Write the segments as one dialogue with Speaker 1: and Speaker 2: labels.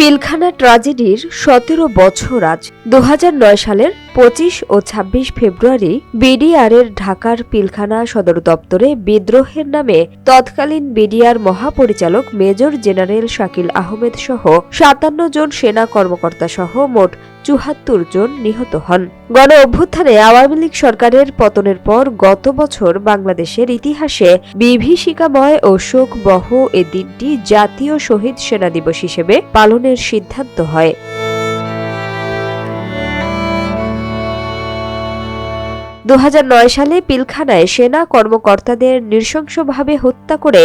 Speaker 1: পিলখানা ট্র্যাজেডির ১৭ বছর আজ ২০০৯ সালের ২৫ ও ২৬ ফেব্রুয়ারি বিডিআরের ঢাকার পিলখানা সদর দপ্তরে বিদ্রোহের নামে তৎকালীন বিডিআর মহাপরিচালক মেজর জেনারেল শাকিল আহমেদ সহ ৫৭ জন সেনা কর্মকর্তা সহ মোট ৭৪ জন নিহত হন। গণ অভ্যুত্থানে আওয়ামী লীগ সরকারের পতনের পর গত বছর বাংলাদেশের ইতিহাসে বিভীষিকাময় ও শোকবহ এ দিনটি জাতীয় শহীদ সেনা দিবস হিসেবে পালনের সিদ্ধান্ত হয়। সালে পিলখানায় সেনা কর্মকর্তাদের নৃশংসভাবে হত্যা করে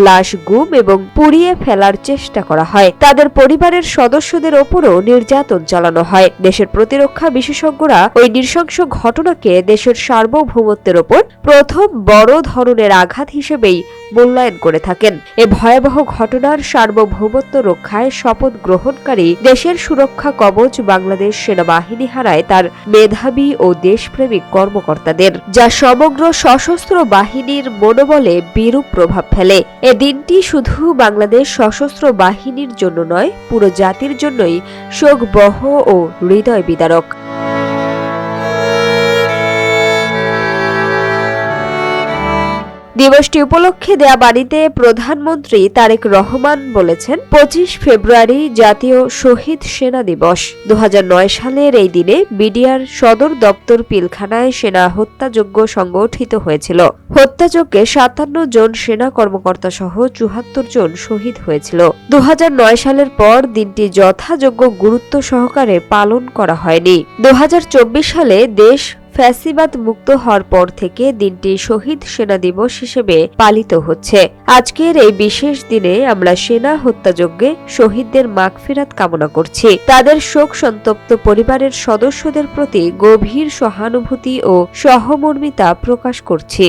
Speaker 1: লাশ গুম এবং পুড়িয়ে ফেলার চেষ্টা করা হয়। তাদের পরিবারের সদস্যদের ওপরও নির্যাতন চালানো হয়। দেশের প্রতিরক্ষা বিশেষজ্ঞরা ওই নৃশংস ঘটনাকে দেশের সার্বভৌমত্বের ওপর প্রথম বড় ধরনের আঘাত হিসেবেই মূল্যায়ন করে থাকেন। এ ভয়াবহ ঘটনার সার্বভৌমত্ব রক্ষায় শপথ গ্রহণকারী দেশের সুরক্ষা কবচ বাংলাদেশ সেনাবাহিনী হারায় তার মেধাবী ও দেশপ্রেমিক কর্মকর্তাদের, যা সমগ্র সশস্ত্র বাহিনীর মনোবলে বিরূপ প্রভাব ফেলে। এ দিনটি শুধু বাংলাদেশ সশস্ত্র বাহিনীর জন্য নয়, পুরো জাতির জন্যই শোকবহ ও হৃদয় বিদারক। দিবসটি উপলক্ষে দেয়া বাণীতে প্রধানমন্ত্রী তারেক রহমান বলেছেন, ২৫ ফেব্রুয়ারি জাতীয় শহীদ সেনা দিবস। ২০০৯ সালের এই দিনে বিডিআর সদর দপ্তর পিলখানায় সেনা হত্যাযজ্ঞ সংগঠিত হয়েছিল। হত্যাযজ্ঞে ৫৭ জন সেনা কর্মকর্তা সহ ৭৪ জন শহীদ হয়েছিল। ২০০৯ সালের পর দিনটি যথাযোগ্য গুরুত্ব সহকারে পালন করা হয়নি। ২০২৪ সালে দেশ ফ্যাসিবাদ মুক্ত হওয়ার পর থেকে দিনটি শহীদ সেনা দিবস হিসেবে পালিত হচ্ছে। আজকের এই বিশেষ দিনে আমরা সেনা হত্যাযজ্ঞে শহীদদের মাগফিরাত কামনা করছি। তাদের শোক সন্তপ্ত পরিবারের সদস্যদের প্রতি গভীর সহানুভূতি ও সহমর্মিতা প্রকাশ করছি।